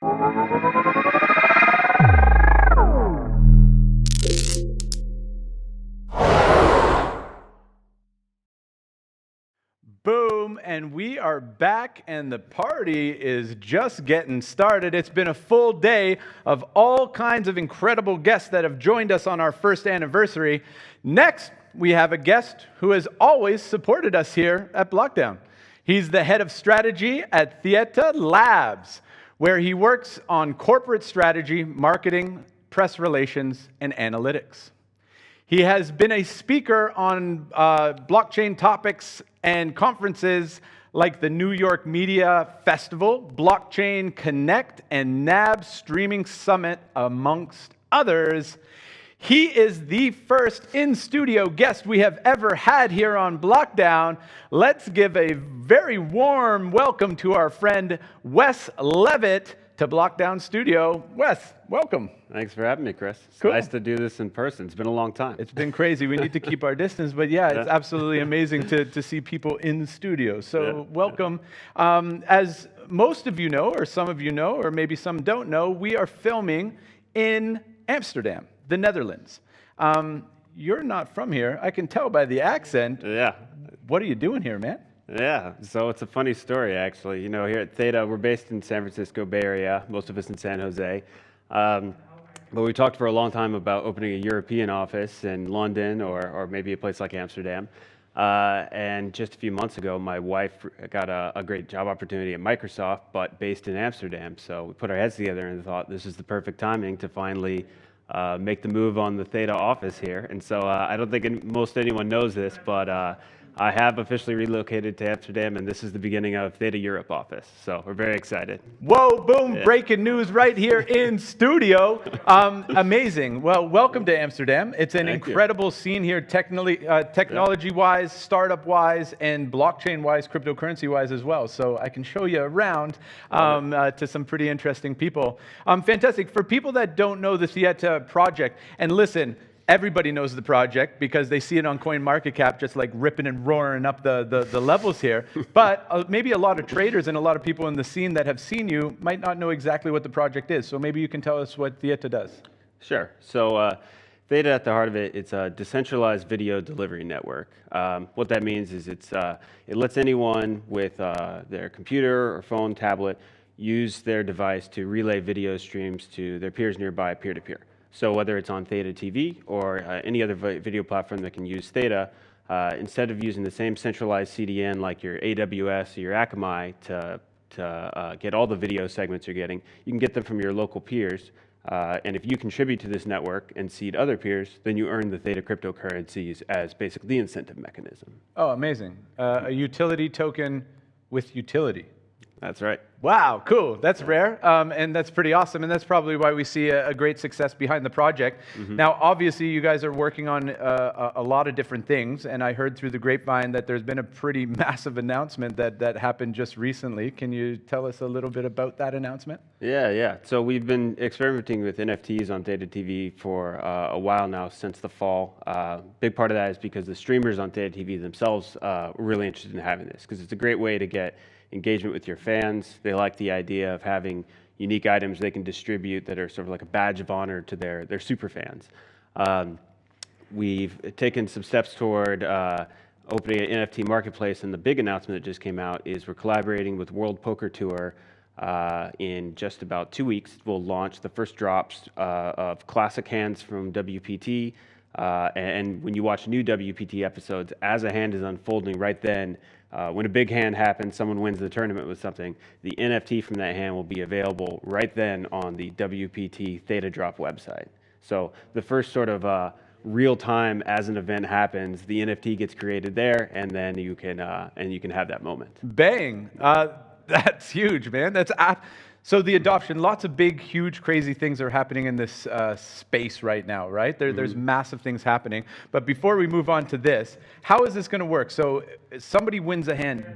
Boom, and we are back, and the party is just getting started. It's been a full day of all kinds of incredible guests that have joined us on our first anniversary. Next, we have a guest who has always supported us here at BlockDown. He's the head of strategy at Theta Labs, where he works on corporate strategy, marketing, press relations, and analytics. He has been a speaker on blockchain topics and conferences like the New York Media Festival, Blockchain Connect, and NAB Streaming Summit, amongst others. He is the first in-studio guest we have ever had here on BlockDown. Let's give a very warm welcome to our friend Wes Levitt to BlockDown Studio. Wes, welcome. Thanks for having me, Chris. It's cool. Nice to do this in person. It's been a long time. It's been crazy. We need to keep our distance, but yeah, it's absolutely amazing to see people in the studio. So welcome. As most of you know, or some of you know, or maybe some don't know, we are filming in Amsterdam, the Netherlands. You're not from here. I can tell by the accent. Yeah. What are you doing here, man? Yeah, so it's a funny story, actually. You know, here at Theta, we're based in San Francisco Bay Area, most of us in San Jose. But we talked for a long time about opening a European office in London or maybe a place like Amsterdam. And just a few months ago, my wife got a great job opportunity at Microsoft, but based in Amsterdam. So we put our heads together and thought this is the perfect timing to finally make the move on the Theta office here. And so I don't think most anyone knows this, but I have officially relocated to Amsterdam, and this is the beginning of Theta Europe office. So we're very excited. Whoa, boom, breaking news right here in studio. Amazing. Well, welcome to Amsterdam. It's an incredible scene here, technology-wise, startup-wise, and blockchain-wise, cryptocurrency-wise as well. So I can show you around to some pretty interesting people. Fantastic. For people that don't know the Theta project, and listen, everybody knows the project because they see it on CoinMarketCap just like ripping and roaring up the levels here. But maybe a lot of traders and a lot of people in the scene that have seen you might not know exactly what the project is. So maybe you can tell us what Theta does. Sure. So Theta, at the heart of it, it's a decentralized video delivery network. What that means is it lets anyone with their computer or phone, tablet, use their device to relay video streams to their peers nearby peer-to-peer. So whether it's on Theta TV or any other video platform that can use Theta, instead of using the same centralized CDN like your AWS or your Akamai to get all the video segments you're getting, you can get them from your local peers. And if you contribute to this network and seed other peers, then you earn the Theta cryptocurrencies as basically the incentive mechanism. Oh, amazing. A utility token with utility. That's right. Wow, cool. That's rare, and that's pretty awesome, and that's probably why we see a great success behind the project. Now, obviously, you guys are working on a lot of different things, and I heard through the grapevine that there's been a pretty massive announcement that happened just recently. Can you tell us a little bit about that announcement? Yeah. So we've been experimenting with NFTs on Theta TV for a while now, since the fall. Big part of that is because the streamers on Theta TV themselves were really interested in having this, because it's a great way to get engagement with your fans. They like the idea of having unique items they can distribute that are sort of like a badge of honor to their super fans. We've taken some steps toward opening an NFT marketplace, and the big announcement that just came out is we're collaborating with World Poker Tour. In just about 2 weeks, we'll launch the first drops of classic hands from WPT. And when you watch new WPT episodes, as a hand is unfolding right then, when a big hand happens, someone wins the tournament with something, the NFT from that hand will be available right then on the WPT Theta Drop website. So the first sort of real time as an event happens, the NFT gets created there, and then you can have that moment. Bang! That's huge, man. So the adoption, lots of big, huge, crazy things are happening in this space right now, right? There's massive things happening. But before we move on to this, how is this going to work? So somebody wins a hand.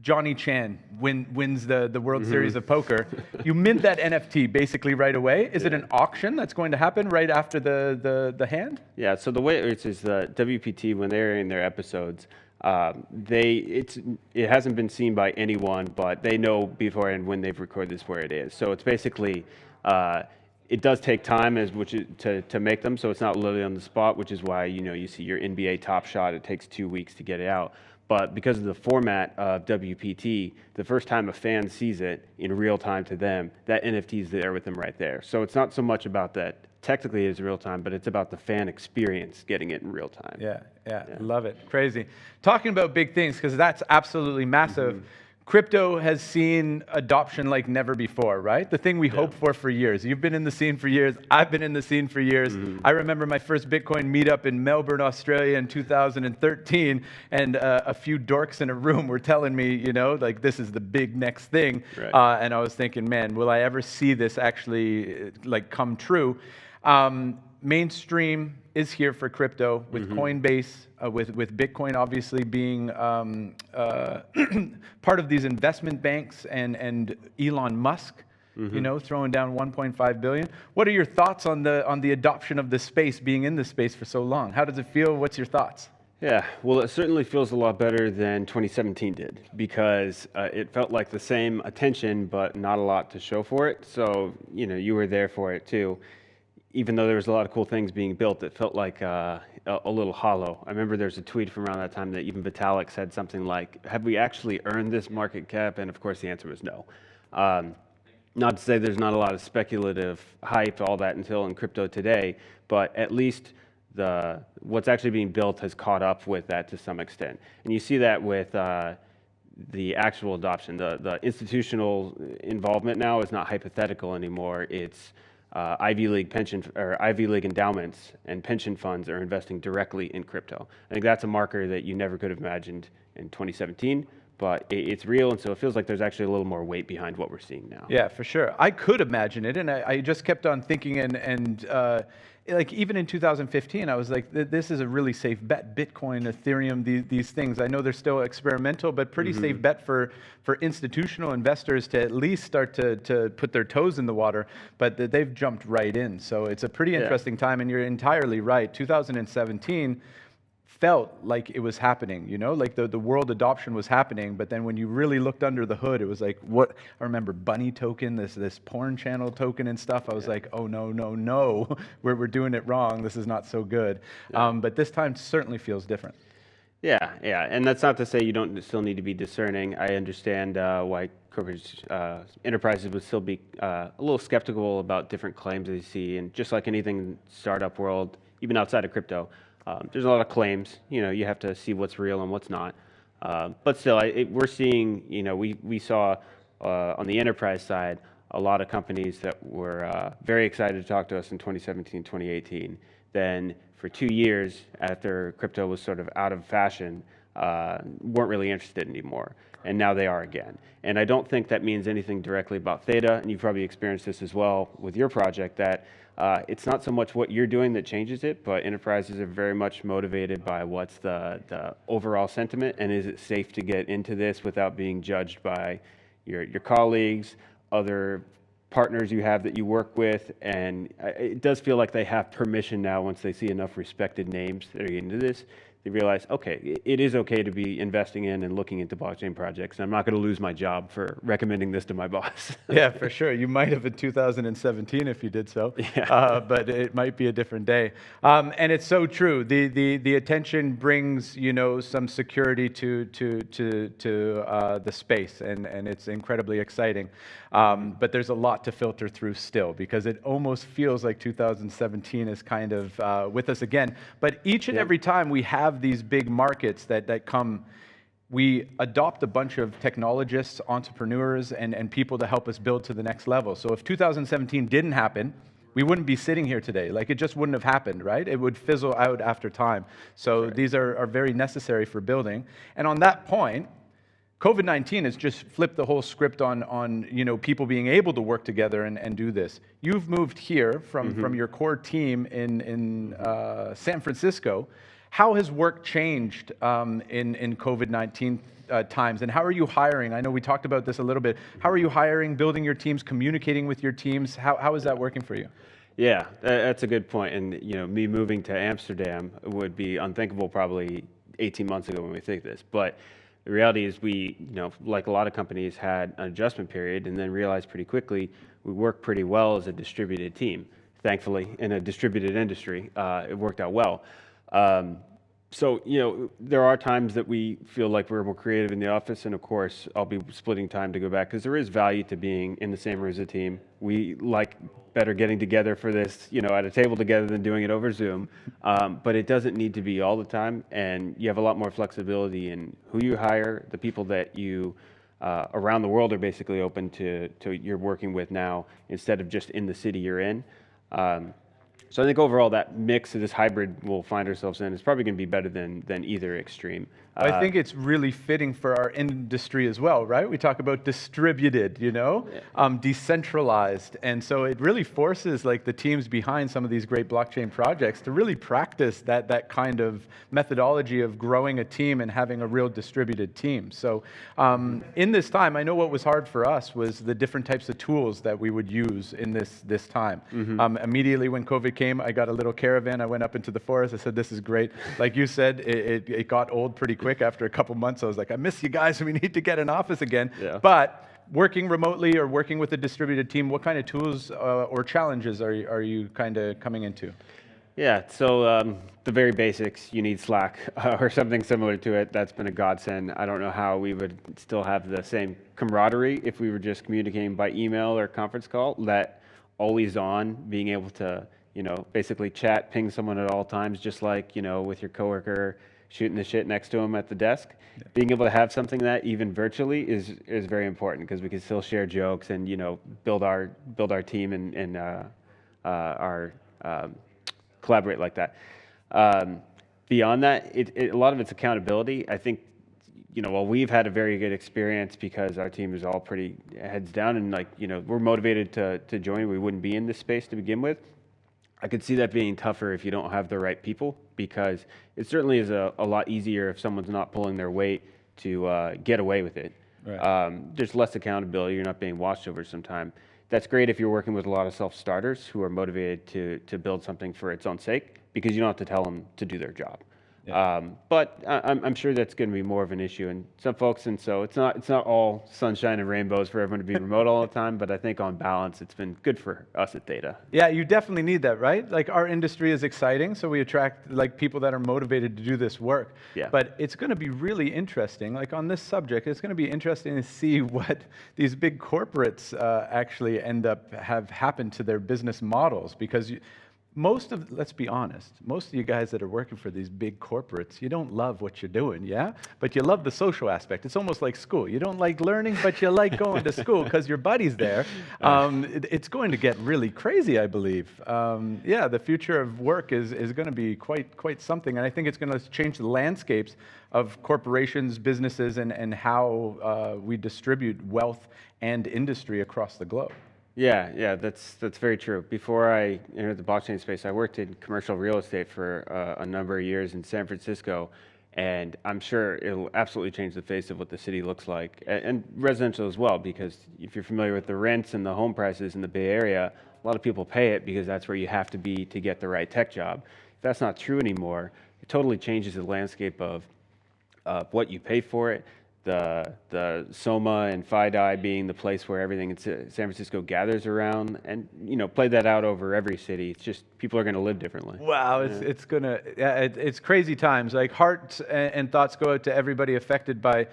Johnny Chan wins the World Series of Poker. You mint that NFT basically right away. Is it an auction that's going to happen right after the hand? Yeah, so the way it is the WPT, when they're in their episodes, it hasn't been seen by anyone, but they know beforehand when they've recorded this where it is. So it's basically, it does take time to make them, so it's not literally on the spot, which is why you see your NBA Top Shot, it takes 2 weeks to get it out. But because of the format of WPT, the first time a fan sees it in real time to them, that NFT is there with them right there. So it's not so much about that technically it is real time, but it's about the fan experience getting it in real time. Yeah. Love it. Crazy. Talking about big things, because that's absolutely massive. Crypto has seen adoption like never before, right? The thing we hoped for years. You've been in the scene for years. I've been in the scene for years. I remember my first Bitcoin meetup in Melbourne, Australia in 2013, and a few dorks in a room were telling me, like this is the big next thing. Right. And I was thinking, man, will I ever see this actually like come true? Mainstream is here for crypto with Coinbase, with Bitcoin obviously being part of these investment banks and Elon Musk, throwing down 1.5 billion. What are your thoughts on the adoption of this space, being in this space for so long? How does it feel? What's your thoughts? Yeah, well, it certainly feels a lot better than 2017 did because it felt like the same attention, but not a lot to show for it. So, you were there for it too. Even though there was a lot of cool things being built, it felt like a little hollow. I remember there's a tweet from around that time that even Vitalik said something like, have we actually earned this market cap? And of course the answer was no. Not to say there's not a lot of speculative hype, all that until in crypto today, but at least what's actually being built has caught up with that to some extent. And you see that with the actual adoption. The institutional involvement now is not hypothetical anymore. It's Ivy League endowments and pension funds are investing directly in crypto. I think that's a marker that you never could have imagined in 2017, but it's real, and so it feels like there's actually a little more weight behind what we're seeing now. Yeah, for sure. I could imagine it, and I just kept on thinking, and like even in 2015, I was like, this is a really safe bet. Bitcoin, Ethereum, these things. I know they're still experimental, but pretty safe bet for institutional investors to at least start to put their toes in the water. But they've jumped right in. So it's a pretty interesting time, and you're entirely right. 2017 felt like it was happening, like the world adoption was happening, but then when you really looked under the hood, it was like, what? I remember Bunny token, this porn channel token and stuff. I was like, oh no, we're doing it wrong. This is not so good. But this time certainly feels different. Yeah, and that's not to say you don't still need to be discerning. I understand why corporate enterprises would still be a little skeptical about different claims they see, and just like anything startup world, even outside of crypto, there's a lot of claims. You have to see what's real and what's not. But still, we're seeing, we saw on the enterprise side a lot of companies that were very excited to talk to us in 2017, 2018. Then for 2 years after crypto was sort of out of fashion, weren't really interested anymore. And now they are again. And I don't think that means anything directly about Theta, and you've probably experienced this as well with your project, that it's not so much what you're doing that changes it, but enterprises are very much motivated by what's the overall sentiment, and is it safe to get into this without being judged by your colleagues, other partners you have that you work with, and it does feel like they have permission now once they see enough respected names that are into this. They realize, okay, it is okay to be investing in and looking into blockchain projects. I'm not going to lose my job for recommending this to my boss. Yeah, for sure. You might have in 2017 if you did so, but it might be a different day. And it's so true. The attention brings, some security to the space, and it's incredibly exciting. But there's a lot to filter through still, because it almost feels like 2017 is kind of with us again. But each and every time we have these big markets that come, we adopt a bunch of technologists, entrepreneurs, and people to help us build to the next level. So if 2017 didn't happen, we wouldn't be sitting here today. Like, it just wouldn't have happened, right? It would fizzle out after time. So these are very necessary for building. And on that point, COVID-19 has just flipped the whole script on people being able to work together and do this. You've moved here from your core team in San Francisco. How has work changed in COVID-19 times, and how are you hiring? I know we talked about this a little bit. How are you hiring, building your teams, communicating with your teams? How is that working for you? Yeah, that's a good point. And me moving to Amsterdam would be unthinkable probably 18 months ago when we think this. But the reality is we, like a lot of companies, had an adjustment period and then realized pretty quickly we work pretty well as a distributed team. Thankfully, in a distributed industry, it worked out well. So, there are times that we feel like we're more creative in the office, and of course, I'll be splitting time to go back because there is value to being in the same room as a team. We like better getting together for this, at a table together than doing it over Zoom. But it doesn't need to be all the time, and you have a lot more flexibility in who you hire, the people that you around the world are basically open to you're working with now instead of just in the city you're in. So I think overall that mix of this hybrid we'll find ourselves in is probably going to be better than either extreme. I think it's really fitting for our industry as well, right? We talk about distributed, decentralized. And so it really forces like the teams behind some of these great blockchain projects to really practice that kind of methodology of growing a team and having a real distributed team. So in this time, I know what was hard for us was the different types of tools that we would use in this time. Immediately when COVID came, I got a little caravan. I went up into the forest. I said, this is great. Like you said, it got old pretty quick. After a couple months, I was like, I miss you guys. We need to get an office again. Yeah. But working remotely or working with a distributed team, what kind of tools or challenges are you kind of coming into? Yeah, so the very basics, you need Slack or something similar to it. That's been a godsend. I don't know how we would still have the same camaraderie if we were just communicating by email or conference call. That always on, being able to, basically chat, ping someone at all times, just like, with your coworker, shooting the shit next to them at the desk. Yeah. Being able to have something that even virtually is very important because we can still share jokes and build our team and collaborate like that. Beyond that, a lot of it's accountability. I think while we've had a very good experience because our team is all pretty heads down and we're motivated to join, we wouldn't be in this space to begin with. I could see that being tougher if you don't have the right people, because it certainly is a lot easier if someone's not pulling their weight to get away with it. Right. There's less accountability. You're not being watched over some time. That's great if you're working with a lot of self-starters who are motivated to build something for its own sake, because you don't have to tell them to do their job. Yeah. But I'm sure that's going to be more of an issue in some folks, and so it's not all sunshine and rainbows for everyone to be remote all the time. But I think on balance, it's been good for us at Theta. Yeah, you definitely need that, right? Like our industry is exciting, so we attract like people that are motivated to do this work. Yeah. But it's going to be really interesting. Like on this subject, it's going to be interesting to see what these big corporates actually end up have happened to their business models, because let's be honest, most of you guys that are working for these big corporates, you don't love what you're doing, yeah? But you love the social aspect. It's almost like school. You don't like learning, but you like going to school because your buddy's there. It's going to get really crazy, I believe. Yeah, the future of work is going to be quite something, and I think it's going to change the landscapes of corporations, businesses, and how we distribute wealth and industry across the globe. Yeah, that's very true. Before I entered the blockchain space, I worked in commercial real estate for a number of years in San Francisco, and I'm sure it'll absolutely change the face of what the city looks like, and residential as well, because if you're familiar with the rents and the home prices in the Bay Area, a lot of people pay it because that's where you have to be to get the right tech job. If that's not true anymore, it totally changes the landscape of what you pay for it. The SOMA and FIDI being the place where everything in San Francisco gathers around, and play that out over every city. It's just people are going to live differently. Wow, it's crazy times. Like hearts and thoughts go out to everybody affected by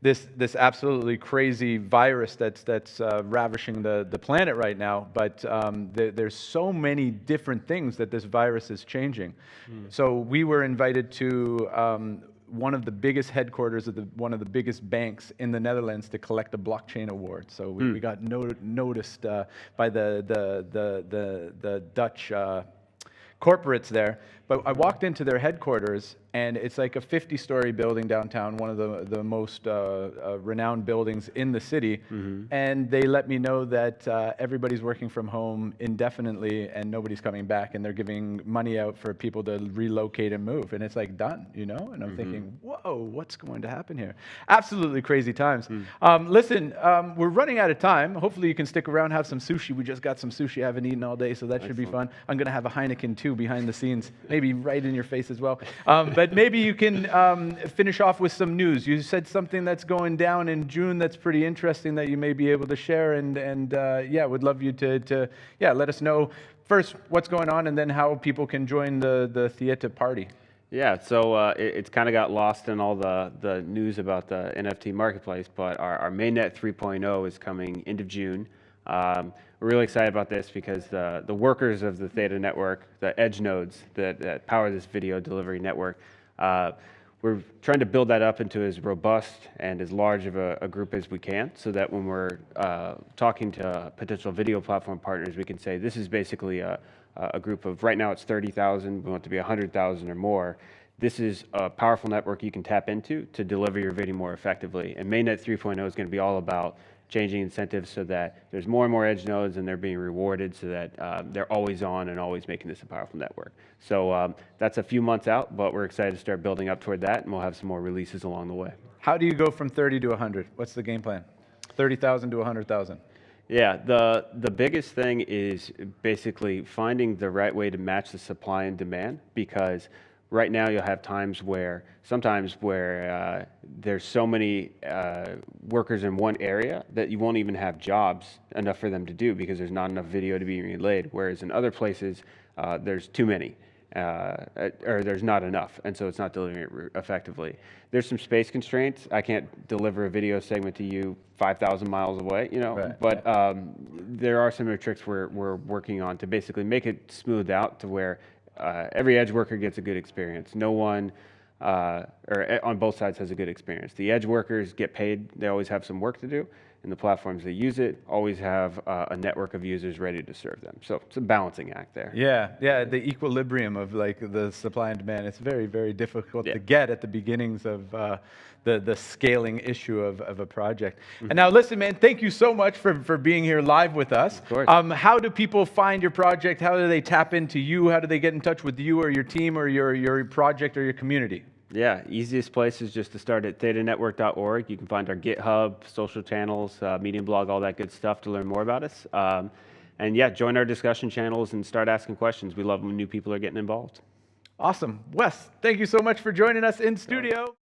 this absolutely crazy virus that's ravishing the planet right now. But there's so many different things that this virus is changing. So we were invited to one of the biggest headquarters of one of the biggest banks in the Netherlands to collect a blockchain award. So we got noticed by the Dutch corporates there. But I walked into their headquarters, and it's like a 50-story building downtown, one of the most renowned buildings in the city. And they let me know that everybody's working from home indefinitely, and nobody's coming back, and they're giving money out for people to relocate and move. And it's like done, And I'm thinking, whoa, what's going to happen here? Absolutely crazy times. Listen, we're running out of time. Hopefully you can stick around, have some sushi. We just got some sushi I haven't eaten all day, so that should be fun. I'm going to have a Heineken too behind the scenes. Maybe right in your face as well. But But maybe you can finish off with some news. You said something that's going down in June that's pretty interesting that you may be able to share, and yeah, would love you to let us know first what's going on, and then how people can join the Theta party. Yeah, so it's kind of got lost in all the news about the NFT marketplace, but our mainnet 3.0 is coming end of June. We're really excited about this because the workers of the Theta network, the edge nodes that power this video delivery network, we're trying to build that up into as robust and as large of a group as we can, so that when we're talking to potential video platform partners, we can say this is basically a group of, right now it's 30,000, we want it to be 100,000 or more. This is a powerful network you can tap into to deliver your video more effectively. And mainnet 3.0 is going to be all about changing incentives so that there's more and more edge nodes and they're being rewarded, so that they're always on and always making this a powerful network. So that's a few months out, but we're excited to start building up toward that, and we'll have some more releases along the way. How do you go from 30 to 100? What's the game plan? 30,000 to 100,000? Yeah, the biggest thing is basically finding the right way to match the supply and demand, because right now you'll have sometimes where there's so many workers in one area that you won't even have jobs enough for them to do, because there's not enough video to be relayed, whereas in other places there's too many. Or there's not enough, and so it's not delivering it effectively. There's some space constraints. I can't deliver a video segment to you 5,000 miles away, right. But there are some tricks we're working on to basically make it smoothed out to where every edge worker gets a good experience. No one, or on both sides, has a good experience. The edge workers get paid. They always have some work to do, and the platforms that use it always have a network of users ready to serve them. So it's a balancing act there. Yeah, the equilibrium of like the supply and demand. It's very, very difficult to get at the beginnings of the scaling issue of a project. And now listen, man, thank you so much for being here live with us. Of course. How do people find your project? How do they tap into you? How do they get in touch with you or your team or your project or your community? Yeah, easiest place is just to start at thetanetwork.org. You can find our GitHub, social channels, Medium blog, all that good stuff to learn more about us. And yeah, join our discussion channels and start asking questions. We love when new people are getting involved. Awesome. Wes, thank you so much for joining us in studio.